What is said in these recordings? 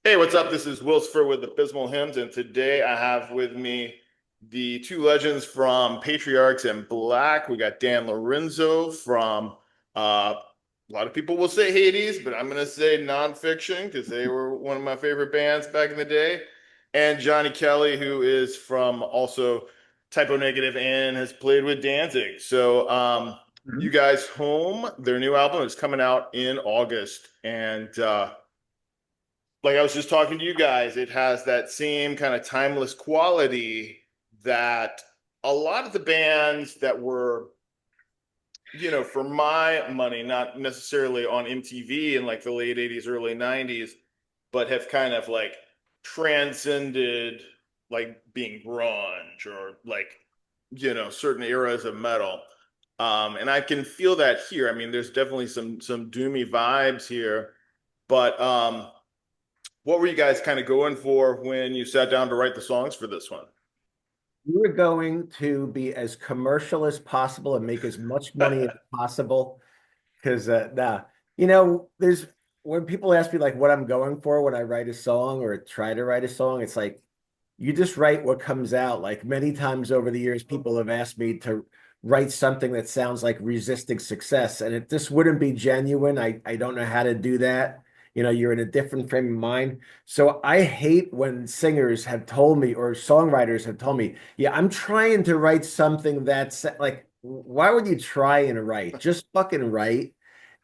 Hey, what's up? This is Will Spur with Abysmal Hymns, and today I have with me the two legends from Patriarchs and Black. We got Dan Lorenzo from a lot of people will say Hades, but I'm gonna say nonfiction because they were one of my favorite bands back in the day. And Johnny Kelly, who is from also Typo Negative and has played with Danzig. So you Mhm. guys home, their new album is coming out in August, and like I was just talking to you guys, it has that same kind of timeless quality that a lot of the bands that were, for my money, not necessarily on MTV in like the late 80s, early 90s, but have kind of like transcended like being grunge or like, certain eras of metal. And I can feel that here. I mean, there's definitely some doomy vibes here, but what were you guys kind of going for when you sat down to write the songs for this one? We were going to be as commercial as possible and make as much money as possible. Because there's when people ask me like what I'm going for when I write a song or try to write a song, it's like you just write what comes out. Like many times over the years, people have asked me to write something that sounds like resisting success, and it just wouldn't be genuine. I don't know how to do that. You're in a different frame of mind. So I hate when singers have told me or songwriters have told me, yeah, I'm trying to write something that's like, why would you try and write? Just fucking write.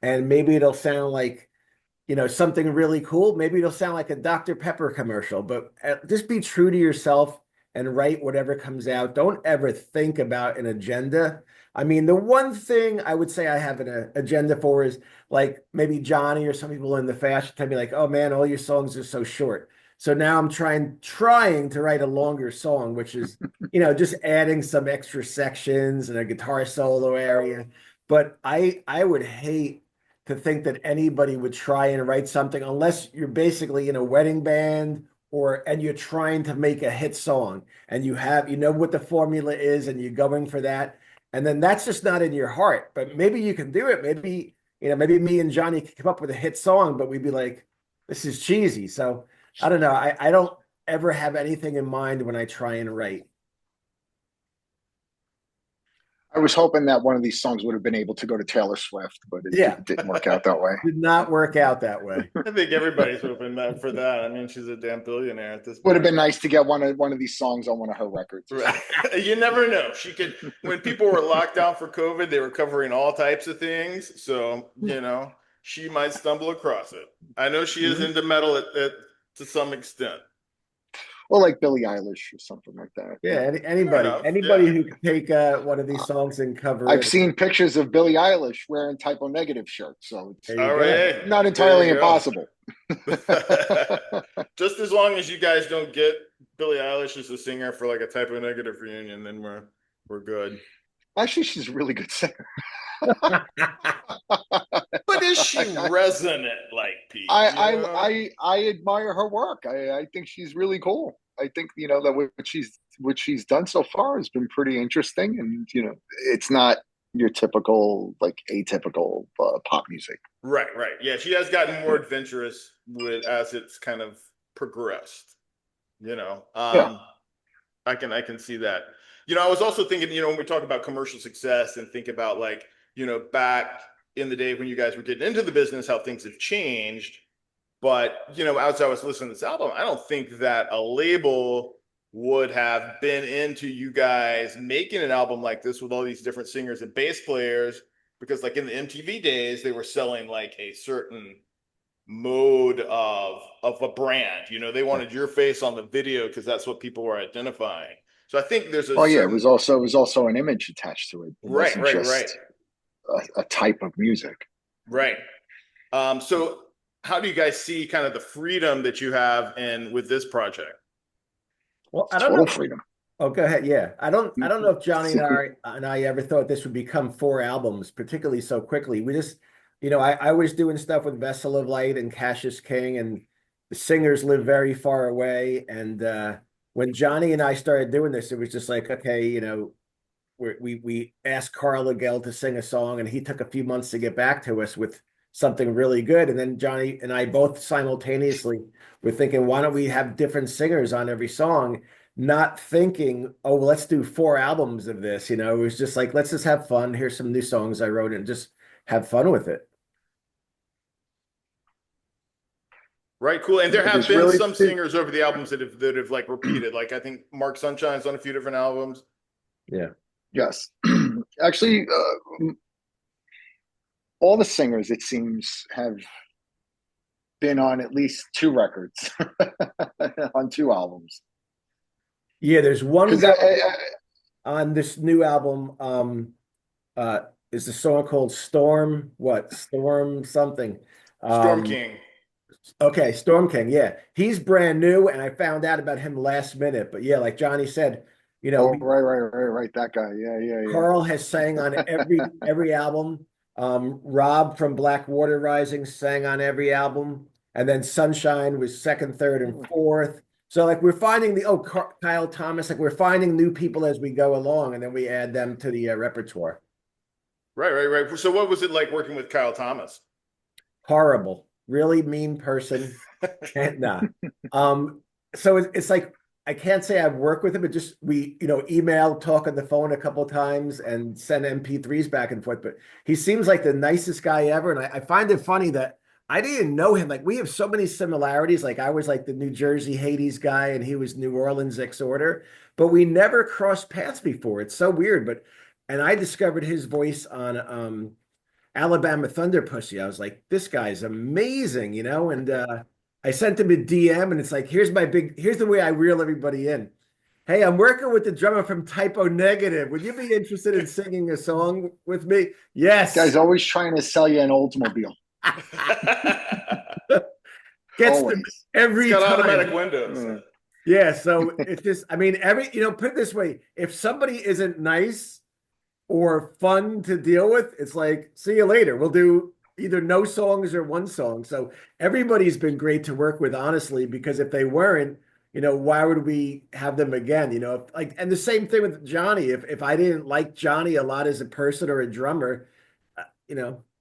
And maybe it'll sound like something really cool. Maybe it'll sound like a Dr. Pepper commercial, but just be true to yourself and write whatever comes out. Don't ever think about an agenda. I mean, the one thing I would say I have an agenda for is like maybe Johnny or some people in the fashion tell me like, oh man, all your songs are so short. So now I'm trying to write a longer song, which is, just adding some extra sections and a guitar solo area. But I would hate to think that anybody would try and write something unless you're basically in a wedding band and you're trying to make a hit song and you know what the formula is and you're going for that. And then that's just not in your heart. But maybe you can do it. Maybe me and Johnny could come up with a hit song, but we'd be like, this is cheesy. So I don't know. I don't ever have anything in mind when I try and write. I was hoping that one of these songs would have been able to go to Taylor Swift, but it Yeah, didn't work out that way. did not work out that way. I think everybody's hoping that for that. I mean, she's a damn billionaire at this Would have point. been nice to get one of these songs on one of her records or Right. something. You never know. She could, when people were locked down for COVID, they were covering all types of things. So, she might stumble across it. I know she is Mhm. into metal to some extent. Or like Billie Eilish or something like that. Yeah, Fair anybody, enough. anybody Yeah. who could take one of these songs and cover I've it. seen pictures of Billie Eilish wearing Typo Negative shirts, so it's There you All right. go. Hey, not there entirely you go. impossible. Just as long as you guys don't get Billie Eilish as a singer for like a Typo Negative reunion, then we're good. Actually, she's a really good singer. But is she resonant like Pete? I admire her work. I think she's really cool. I think that what she's done so far has been pretty interesting, and it's not your typical like atypical pop music. Right, right. Yeah, she has gotten more adventurous with as it's kind of progressed. You know, Yeah, um, I can see that. I was also thinking, when we talk about commercial success and think about like, back in the day when you guys were getting into the business, how things have changed. But, as I was listening to this album, I don't think that a label would have been into you guys making an album like this with all these different singers and bass players, because like in the MTV days, they were selling like a certain mode of a brand. They wanted your face on the video because that's what people were identifying. So I think there's a well, yeah, it certain was also an image attached to it. It right, wasn't right, right, just a type of music. right. So how do you guys see kind of the freedom that you have in with this project? Well, I don't Total know. freedom. Oh, go ahead. Yeah, I don't know if Johnny and I ever thought this would become four albums, particularly so quickly. We just, I was doing stuff with Vessel of Light and Cassius King, and the singers live very far away. And when Johnny and I started doing this, it was just like, okay, we asked Carl Legel to sing a song, and he took a few months to get back to us with something really good. And then Johnny and I both simultaneously were thinking, why don't we have different singers on every song? Not thinking, oh, well, let's do 4 albums of this. It was just like, let's just have fun. Here's some new songs I wrote and just have fun with it. Right, cool. And there have There's been really some singers over the albums that have like repeated. Like I think Mark Sunshine's on a few different albums. Yeah. yes. Actually, all the singers, it seems, have been on at least 2 records on 2 albums. Yeah, there's one Because guy on this new album. Uh, is the song called Storm? What? Storm something. Storm Um, King. okay, Storm King. Yeah, he's brand new, and I found out about him last minute. But yeah, like Johnny said, oh, right, that guy. Yeah. Carl has sang on every album. Rob from Blackwater Rising sang on every album, and then Sunshine was second, third, and fourth. So like we're finding Kyle Thomas, like we're finding new people as we go along, and then we add them to the repertoire. Right. So what was it like working with Kyle Thomas? Horrible, really mean person. And nah. So it's like I can't say I've worked with him, but just we, email, talk on the phone a couple of times and send MP3s back and forth. But he seems like the nicest guy ever. And I find it funny that I didn't know him. Like we have so many similarities. Like I was like the New Jersey Hades guy and he was New Orleans Exhorter, but we never crossed paths before. It's so weird. And I discovered his voice on Alabama Thunder Pussy. I was like, this guy's amazing, and I sent him a DM and it's like, here's the way I reel everybody in. Hey, I'm working with the drummer from Typo Negative. Would you be interested in singing a song with me? Yes. This guy's always trying to sell you an Oldsmobile. Gets them every it's got time. automatic windows. Yeah, so it's just, I mean, put it this way, if somebody isn't nice or fun to deal with, it's like, see you later. We'll do either no songs or one song. So everybody's been great to work with, honestly, because if they weren't, why would we have them again? And the same thing with Johnny. If I didn't like Johnny a lot as a person or a drummer,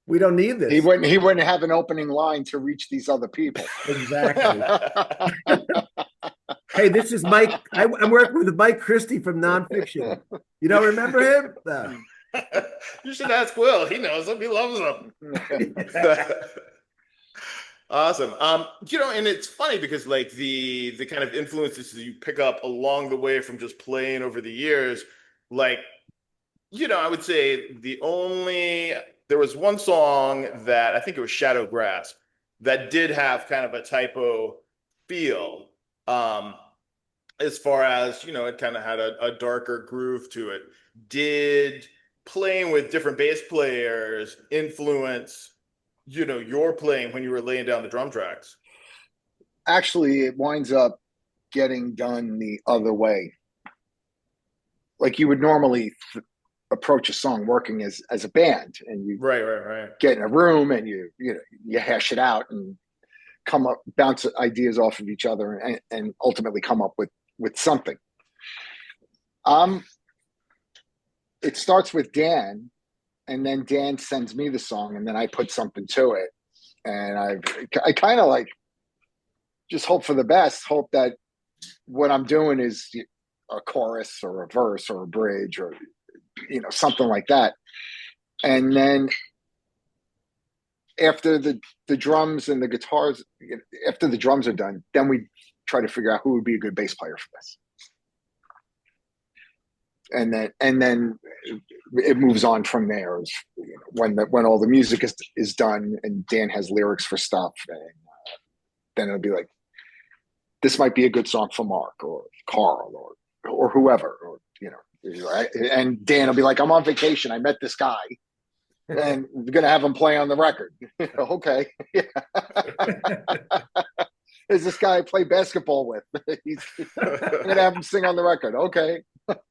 we don't need this. He wouldn't have an opening line to reach these other people. Exactly. Hey, this is Mike. I'm working with Mike Christie from Nonfiction. You don't remember him? No. You should ask Will. He knows him. He loves him. Awesome. And it's funny because like the kind of influences that you pick up along the way from just playing over the years, like, I would say there was one song that I think it was Shadow Grass that did have kind of a typo feel. As far as, it kind of had a darker groove to it. Did playing with different bass players influence, your playing when you were laying down the drum tracks? Actually, it winds up getting done the other way. Like you would normally approach a song working as a band, and you right get in a room and you hash it out and bounce ideas off of each other and ultimately come up with something. It starts with Dan, and then Dan sends me the song, and then I put something to it, and I kind of like just hope for the best, hope that what I'm doing is a chorus or a verse or a bridge or something like that, and then after the drums and the guitars, after the drums are done, then we try to figure out who would be a good bass player for this. And then it moves on from there. When all the music is done and Dan has lyrics for stuff, and then it'll be like, this might be a good song for Mark or Carl or whoever, and Dan will be like, I'm on vacation. I met this guy. And we're gonna have him play on the record. Okay. Is this guy I play basketball with? He's gonna have him sing on the record. Okay.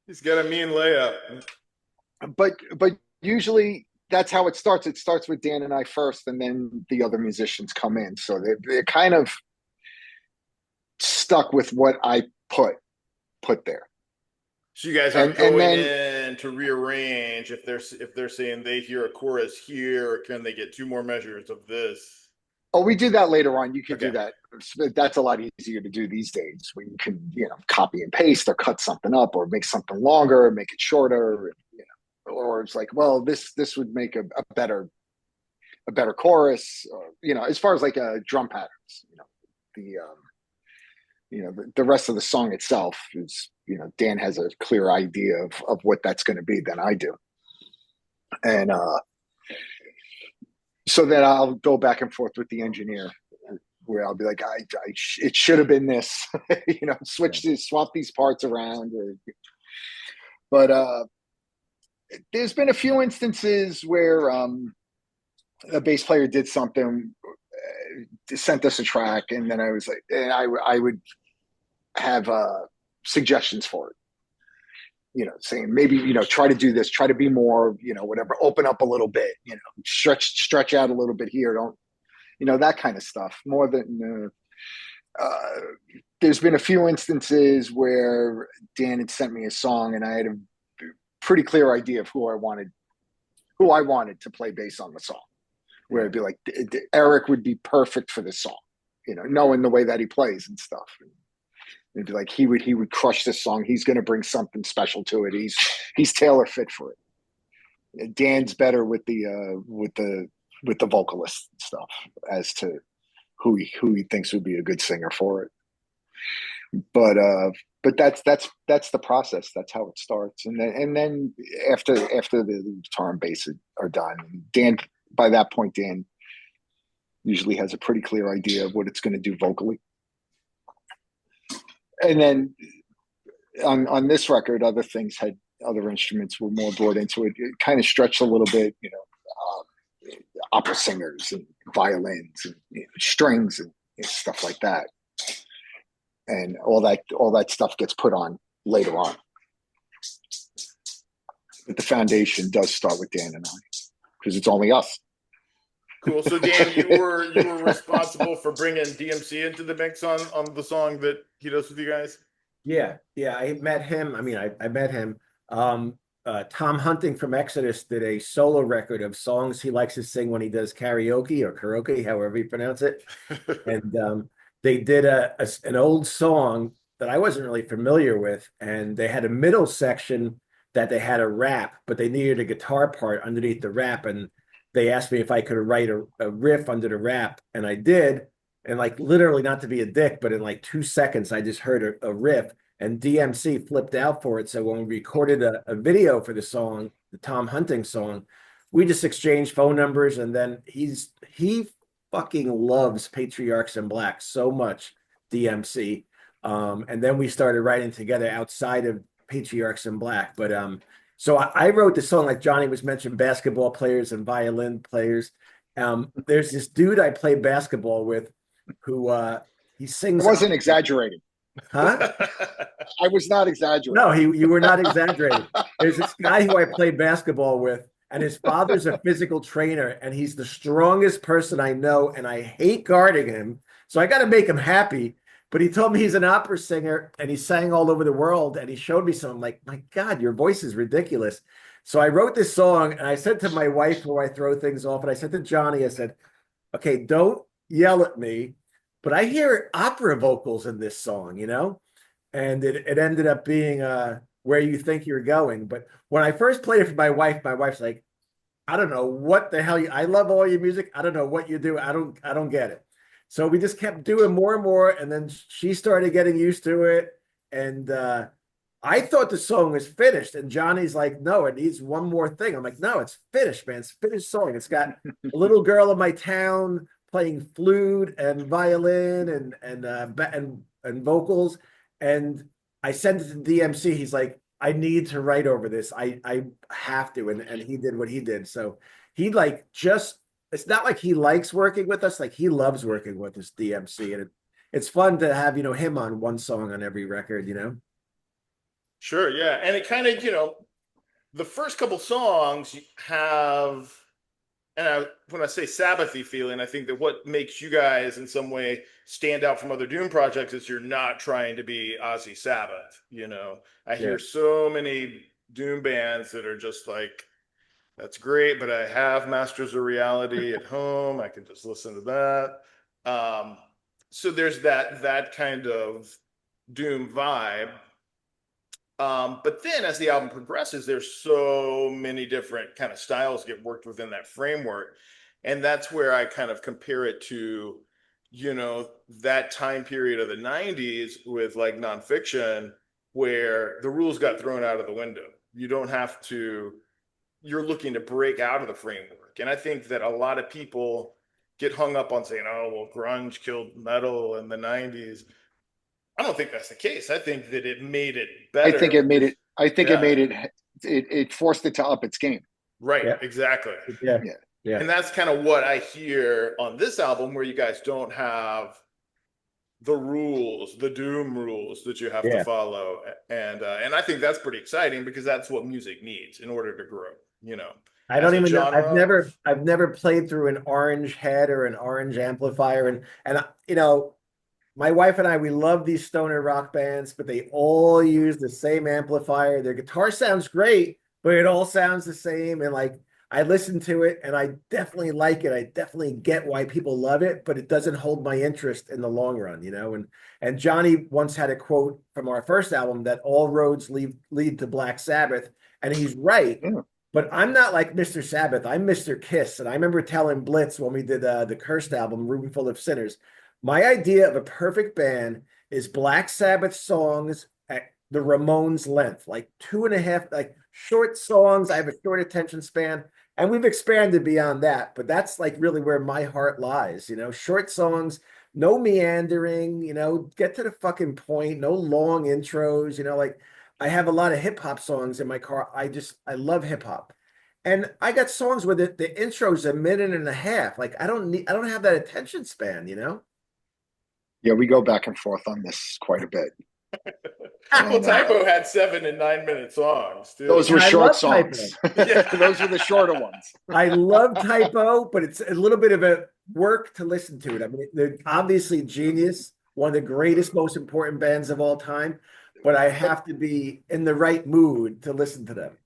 He's got a mean layup. But usually that's how it starts. It starts with Dan and I first, and then the other musicians come in. So they're kind of stuck with what I put there. So you guys aren't and going then in to rearrange if they're saying they hear a chorus here, can they get two more measures of this? oh, we do that later on. You could do Okay. that. That's a lot easier to do these days, where you can, copy and paste or cut something up or make something longer, make it shorter, or it's like, well, this would make a better chorus, or, as far as like drum patterns, the the rest of the song itself is, Dan has a clear idea of what that's going to be than I do, and so then I'll go back and forth with the engineer, where I'll be like, it should have been this, swap these parts around, but there's been a few instances where a bass player did something, sent us a track, and then I was like, and I would have suggestions for it, saying maybe, try to do this, try to be more, whatever, open up a little bit, stretch out a little bit here, don't, that kind of stuff. More than there's been a few instances where Dan had sent me a song, and I had a pretty clear idea of who I wanted to play bass on the song. Where it'd be like, Eric would be perfect for this song, knowing the way that he plays and stuff. It'd be like he would crush this song. He's going to bring something special to it. He's tailor fit for it. Dan's better with the vocalist stuff as to who he thinks would be a good singer for it. But that's the process. That's how it starts. And then after the guitar and bass are done, Dan, by that point, Dan usually has a pretty clear idea of what it's going to do vocally. And then on this record, other instruments were more brought into it. It kind of stretched a little bit, opera singers and violins and strings and stuff like that. And all that stuff gets put on later on. But the foundation does start with Dan and I, because it's only us. Cool. So Dan, you were responsible for bringing DMC into the mix on the song that he does with you guys. Yeah, I met him. I mean, I met him. Tom Hunting from Exodus did a solo record of songs he likes to sing when he does karaoke or karaoke, however you pronounce it. And they did an old song that I wasn't really familiar with, and they had a middle section that they had a rap, but they needed a guitar part underneath the rap, and they asked me if I could write a riff under the rap, and I did. And like literally, not to be a dick, but in like 2 seconds, I just heard a riff, and DMC flipped out for it. So when we recorded a video for the song, the Tom Hunting song, we just exchanged phone numbers, and then he fucking loves Patriarchs in Black so much, DMC. And then we started writing together outside of Patriarchs in Black. But so I wrote the song, like Johnny was mentioned, basketball players and violin players. There's this dude I play basketball with who he I sings. wasn't exaggerating. Huh? I was not exaggerating. No, you were not exaggerating. There's this guy who I play basketball with, and his father's a physical trainer, and he's the strongest person I know, and I hate guarding him. So I got to make him happy. But he told me he's an opera singer, and he sang all over the world, and he showed me some. I'm like, my God, your voice is ridiculous. So I wrote this song, and I said to my wife, who I throw things off, and I said to Johnny, I said, okay, don't yell at me, but I hear opera vocals in this song, And it ended up being Where You Think You're Going. But when I first played it for my wife's like, I don't know what the hell I love all your music. I don't know what you do. I don't get it. So we just kept doing more and more, and then she started getting used to it. And I thought the song was finished, and Johnny's like, no, it needs one more thing. I'm like, no, it's finished, man. It's a finished song. It's got a little girl in my town playing flute and violin and vocals. And I sent it to DMC. He's like, I need to write over this. I have to. And he did what he did. So he like just, it's not like he likes working with us. Like he loves working with us, DMC. And it's fun to have, him on one song on every record, Sure, yeah. And it kind of, the first couple songs have And when I say Sabbathy feeling, I think that what makes you guys in some way stand out from other Doom projects is you're not trying to be Ozzy Sabbath. I Yeah. hear so many Doom bands that are just like, that's great, but I have Masters of Reality at home. I can just listen to that. So there's that kind of Doom vibe. But then as the album progresses, there's so many different kind of styles get worked within that framework. And that's where I kind of compare it to, that time period of the 90s with like nonfiction, where the rules got thrown out of the window. You don't have to, you're looking to break out of the framework. And I think that a lot of people get hung up on saying, oh, well, grunge killed metal in the 90s. I don't think that's the case. I think that it made it I think better it made because, it. I think it yeah, made it. It forced it to up its game. right, Yeah. exactly. Yeah. Yeah. Yeah. And that's kind of what I hear on this album, where you guys don't have the rules, the doom rules that you have to Yeah. follow, and I think that's pretty exciting because that's what music needs in order to grow. I As don't a even know. genre. I've never played through an orange head or an orange amplifier, and my wife and I, we love these stoner rock bands, but they all use the same amplifier. Their guitar sounds great, but it all sounds the same. And like, I listen to it and I definitely like it. I definitely get why people love it, but it doesn't hold my interest in the long run. And Johnny once had a quote from our first album that all roads lead to Black Sabbath, and he's right. Yeah. But I'm not like Mr. Sabbath. I'm Mr. Kiss. And I remember telling Blitz when we did the Cursed album, Room Full of Sinners, my idea of a perfect band is Black Sabbath songs at the Ramones length, like 2.5, like short songs. I have a short attention span, and we've expanded beyond that, but that's like really where my heart lies, short songs, no meandering, get to the fucking point, no long intros, like I have a lot of hip hop songs in my car. I love hip hop. And I got songs where the intro is a minute and a half. Like I don't have that attention span. Yeah, we go back and forth on this quite a bit. Well, And Typo had 7 and 9 minute songs those too. were And I short love songs. typo. Yeah. Those were the shorter ones. I love typo, but it's a little bit of a work to listen to it. I mean, they're obviously genius, one of the greatest, most important bands of all time, but I But have to be in the right mood to listen to them.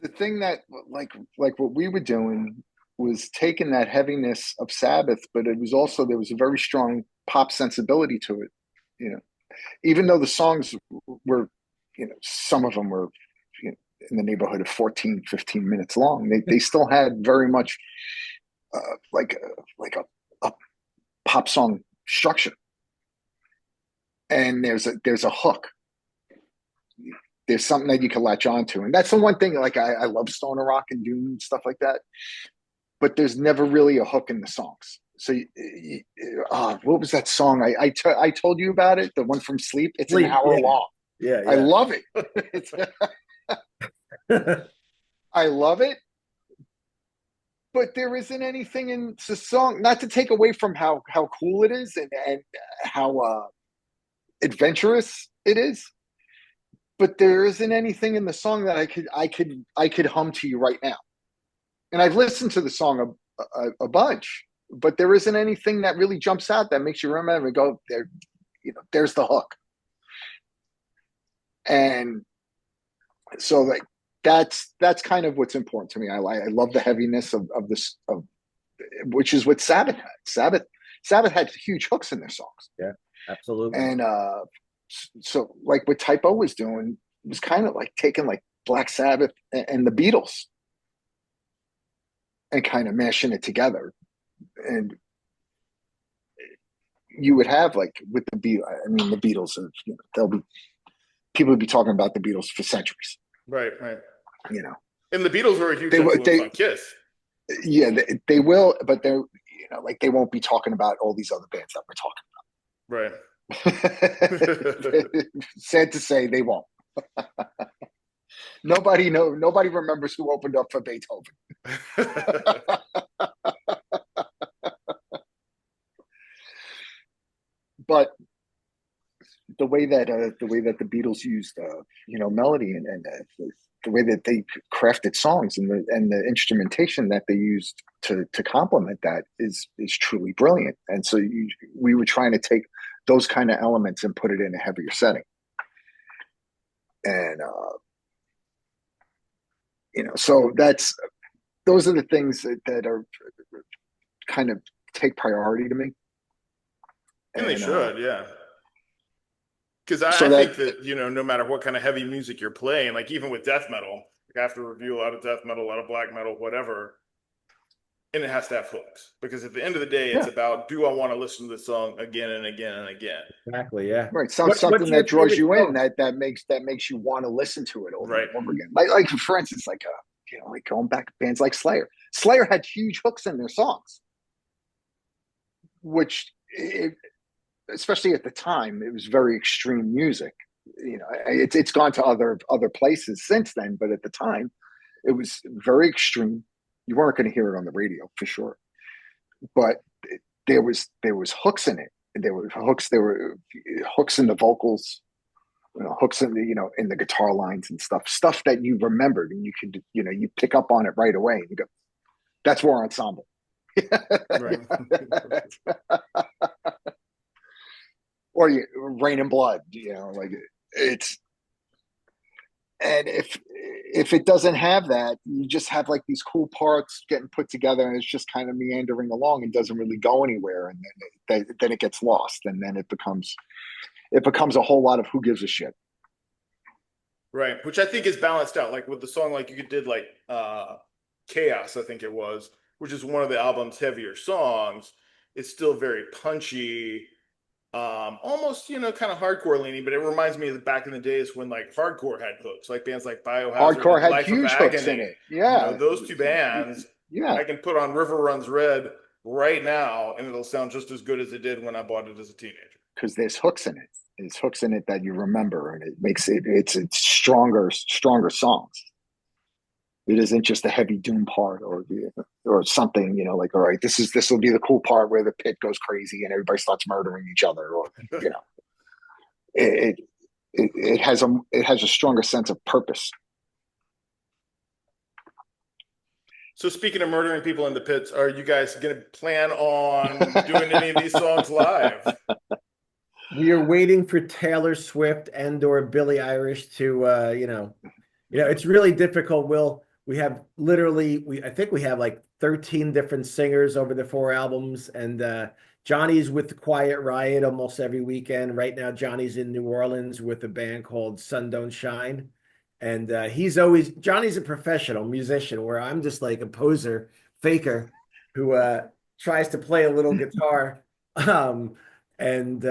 the thing that like what we were doing was taking that heaviness of Sabbath, but it was also there was a very strong pop sensibility to it. You know, even though the songs were, some of them were, in the neighborhood of 14, 15 minutes long, they still had very much like a pop song structure. And there's a hook. There's something that you can latch on to. And that's the one thing, like I love stoner rock and doom and stuff like that, but there's never really a hook in the songs. So what was that song? I told you about it, the one from Sleep. It's an Sleep, hour yeah, long. I yeah, love it. yeah. I love it, but there isn't anything in the song, not to take away from how cool it is and how adventurous it is, but there isn't anything in the song that I could hum to you right now. And I've listened to the song a bunch, but there isn't anything that really jumps out that makes you remember and go there. There's the hook. And so like that's kind of what's important to me. I love the heaviness of this, of which is what Sabbath had. Sabbath had huge hooks in their songs. Yeah, absolutely. And so like what Typo was doing was kind of like taking like Black Sabbath and the Beatles and kind of mashing it together. And you would have like with the Beatles, I mean, the Beatles are, they'll be, people would be talking about the Beatles for centuries. Right, right. You know, And the Beatles were a huge they influence they on Kiss. yeah they will, but they're, like they won't be talking about all these other bands that Right. we're talking. Sad to say, they won't. Nobody remembers who opened up for Beethoven. But the way that the Beatles used melody and the way that they crafted songs and the instrumentation that they used to complement that is truly brilliant. And so we were trying to take those kind of elements and put it in a heavier setting. And so those are the things that are kind of take priority to me. And they should, yeah. Because so I that think that, no matter what kind of heavy music you're playing, like even with death metal, like I have to review a lot of death metal, a lot of black metal, whatever, and it has to have hooks. Because at the end of the day, it's yeah, about, do I want to listen to the song again and again and again? Exactly. Yeah. right. So What's something your that draws favorite you in, song? that makes you want to listen to it over Right. and over again. Like for instance, like going back bands like Slayer. Slayer had huge hooks in their songs, which especially at the time, it was very extreme music. It's gone to other places since then, but at the time, it was very extreme. You weren't going to hear it on the radio for sure, but there was hooks in it. There were hooks. There were hooks in the vocals, hooks in the guitar lines and stuff that you remembered, and you could you pick up on it right away. And you go, that's War Ensemble. Right. Or Rain and Blood, like it's. And if it doesn't have that, you just have like these cool parts getting put together, and it's just kind of meandering along and doesn't really go anywhere, and then it gets lost, and then it becomes a whole lot of who gives a shit. Right. Which I think is balanced out. Like with the song, like you did like Chaos, I think it was, which is one of the album's heavier songs. It's still very punchy, almost kind of hardcore leaning, but it reminds me of back in the days when like hardcore had hooks, like bands like Biohazard Hardcore and had Life of huge hooks in Agony. it. Yeah, Those two bands, yeah, I can put on River Runs Red right now and it'll sound just as good as it did when I bought it as a teenager. because there's hooks in it. There's hooks in it that you remember, and it makes it's stronger songs. It isn't just a heavy doom part or something, like, all right, this will be the cool part where the pit goes crazy and everybody starts murdering each other, or it it has a stronger sense of purpose. So speaking of murdering people in the pits, are you guys going to plan on doing any of these songs live? We are waiting for Taylor Swift and/or Billie Eilish to, it's really difficult. We have I think we have like 13 different singers over the 4 albums, and Johnny's with the Quiet Riot almost every weekend. Right now, Johnny's in New Orleans with a band called Sun Don't Shine. And Johnny's a professional musician, where I'm just like a poser, faker who tries to play a little guitar. And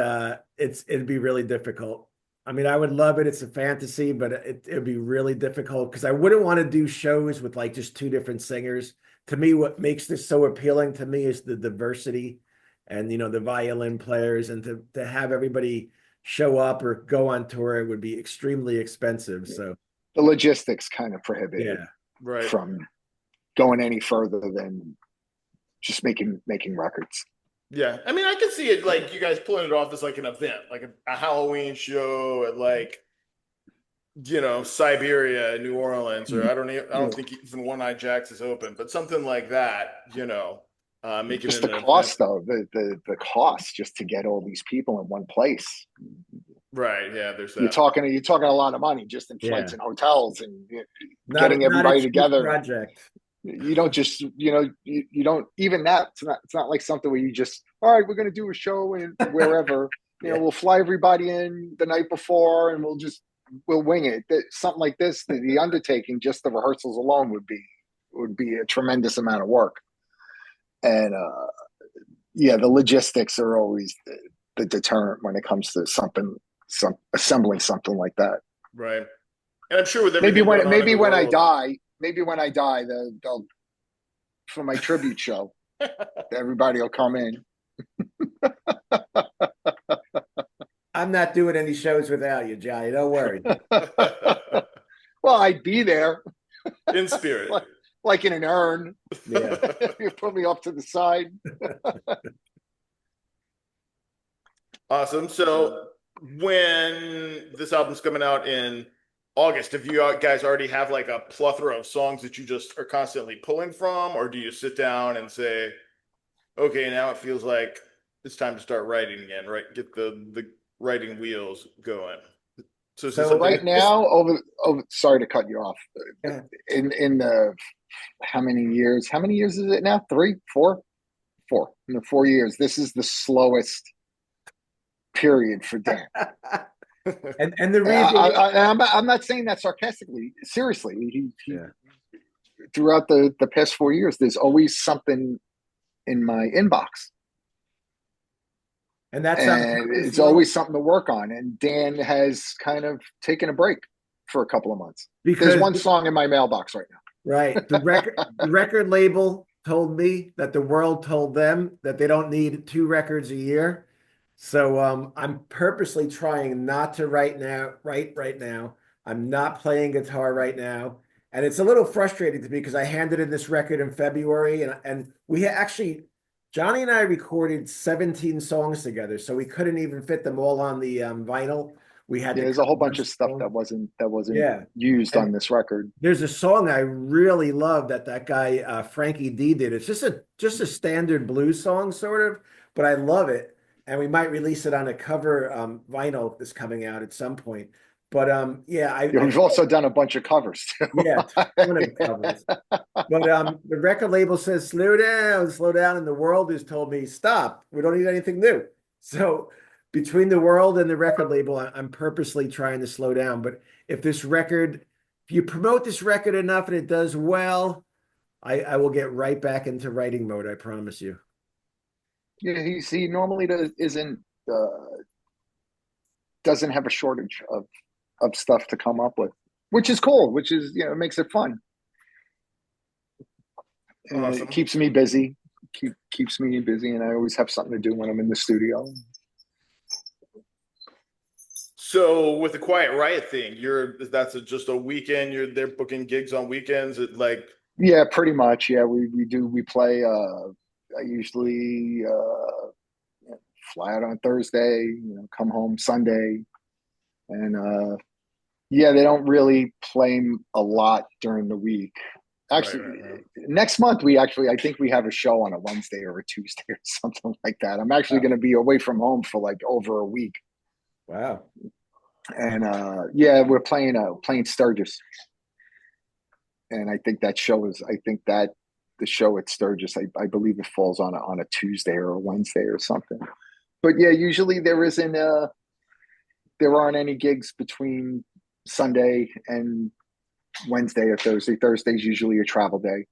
it'd be really difficult. I mean, I would love it. It's a fantasy, but it'd be really difficult because I wouldn't want to do shows with like just 2 different singers. To me, what makes this so appealing to me is the diversity and, the violin players, and to have everybody show up or go on tour, it would be extremely expensive. So the logistics kind of prohibited Right. from going any further than just making records. Yeah. I mean, I can see it like you guys pulling it off as like an event, like a Halloween show at like, Siberia, New Orleans, or I don't think even One Eye Jacks is open, but something like that, making Just it the an cost, event. though, the cost just to get all these people in one place. Right. Yeah. There's that. You're talking a lot of money just in flights and hotels and getting everybody a cheap together. project. You don't just you don't even that. It's not like something where you just, all right, we're going to do a show in wherever. We'll fly everybody in the night before and we'll wing it. Something like this, the undertaking, just the rehearsals alone would be a tremendous amount of work. And the logistics are always the deterrent when it comes to assembling something like that. Right. And I'm sure with everything maybe when I die, they'll for my tribute show, everybody will come in. I'm not doing any shows without you, Johnny. Don't worry. Well, I'd be there in spirit, like in an urn. Yeah. You put me up to the side. Awesome. So when this album's coming out in August, if you guys already have like a plethora of songs that you just are constantly pulling from, or do you sit down and say, okay, now it feels like it's time to start writing again, right? Get the writing wheels going. So is this So something Right this, now, over sorry to cut you off. yeah. In the how many years? How many years is it now? Three, four, four. In the 4 years, this is the slowest period for Dan. And the reason, I'm not saying that sarcastically. Seriously, he yeah, throughout the past 4 years, there's always something in my inbox, and that's on and purpose, it's Will, always something to work on. And Dan has kind of taken a break for a couple of months. There's because one song in my mailbox right right, the record label told me that the world told them that they don't need 2 records a year. So I'm purposely trying not to write right now. I'm not playing guitar right now. And it's a little frustrating to me because I handed in this record in February and we actually Johnny and I recorded 17 songs together, so we couldn't even fit them all on the vinyl. We had Yeah, to there's a cut whole one bunch of stuff song. that wasn't Yeah. used on And this record. there's a song I really love that guy Frankie D did. It's just a standard blues song sort of, but I love it. And we might release it on a cover vinyl that's coming out at some point. But yeah, Yeah, I we've also done a bunch of covers too. yeah, ton of covers. But the record label says slow down, and the world has told me stop. We don't need anything new. So between the world and the record label, I'm purposely trying to slow down. But if you promote this record enough and it does well, I will get right back into writing mode. I promise you. Yeah, he normally isn't doesn't have a shortage of stuff to come up with, which is cool. Which is it makes it fun. It awesome? keeps me busy. Keeps me busy, and I always have something to do when I'm in the studio. So with the Quiet Riot thing, that's just a weekend. They're booking gigs on weekends. It like Yeah, pretty much. Yeah, we play. I usually fly out on Thursday. Come home Sunday, and yeah, they don't really play a lot during the week. right, Actually, right, right. next month I think we have a show on a Wednesday or a Tuesday or something like that. I'm actually Wow. going to be away from home for like over a week, Wow. and yeah, we're playing Sturgis, and I think that the show at Sturgis, I believe it falls on a Tuesday or a Wednesday or something. But yeah, usually there aren't any gigs between Sunday and Wednesday or Thursday. Thursday's usually a travel day,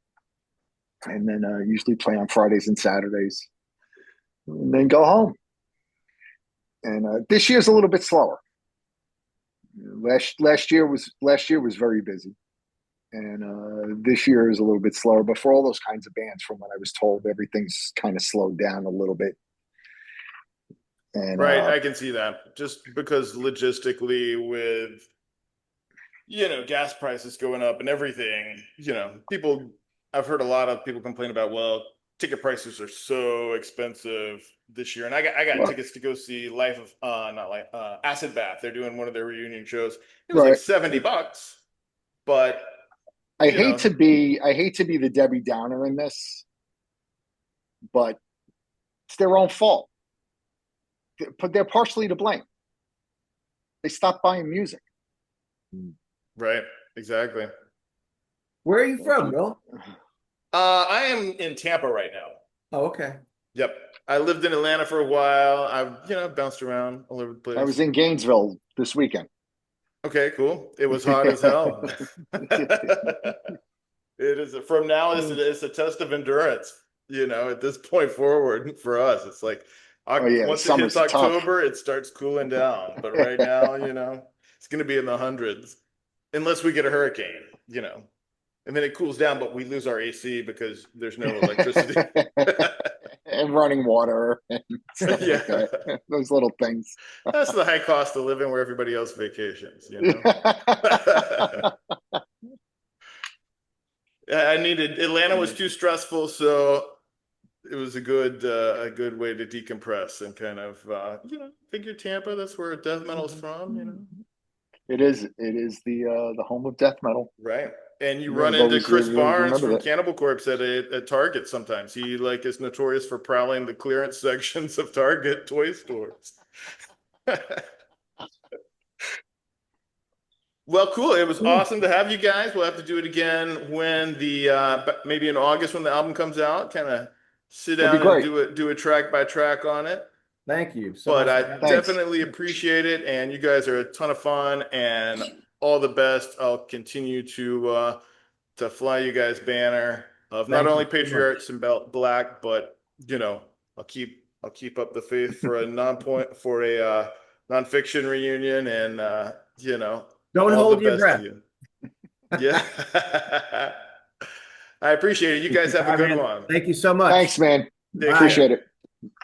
and then usually play on Fridays and Saturdays, and then go home. And this year's a little bit slower. Last year was very busy, and this year is a little bit slower. But for all those kinds of bands, from what I was told, everything's kind of slowed down a little bit. And Right, I can see that. Just because logistically with gas prices going up and everything, people I've heard a lot of people complain about, well, ticket prices are so expensive this year. And I got well, tickets to go see Life of not like Acid Bath. They're doing one of their reunion shows. It was like right. $70, but I you hate know, to be I hate to be the Debbie Downer in this, but it's their own fault. But they're partially to blame. They stopped buying music. right, exactly. Where are you from, Will? I am in Tampa right now. Oh, okay. Yep. I lived in Atlanta for a while. I've, bounced around all over the I was place. in Gainesville this weekend. Okay, cool. It was hot as hell. It is from now, it's a test of endurance, at this point forward for us. It's like Oh yeah, once it hits summer's tough. October, it starts cooling down. But right now, it's going to be in the hundreds unless we get a hurricane, and then it cools down, but we lose our AC because there's no electricity. And running water and stuff like Yeah. that. Those little things. That's the high cost of living where everybody else vacations. I needed Atlanta was too stressful, so it was a good way to decompress and kind of figure Tampa, that's where death metal's from. It is. It is the home of death metal. Right. And you run I've into always Chris Barnes remember from that. Cannibal Corpse at Target sometimes. He like is notorious for prowling the clearance sections of Target toy stores. Well, cool. It was Cool. awesome to have you guys. We'll have to do it again when maybe in August when the album comes out, kind of sit That'd be down and great. do a track by track on it. Thank you so But much for I having me. Thanks. definitely appreciate it, and you guys are a ton of fun, and all the best. I'll continue to fly you guys banner of not Thank only you so much. Patriarchs and Belt Black, but I'll keep up the faith for a nonfiction reunion, and Don't all the hold your best to breath. you. Yeah, I appreciate it. You guys have a Bye, good man. one. Thank you so much. Thanks, man. Take Bye. care. Appreciate it.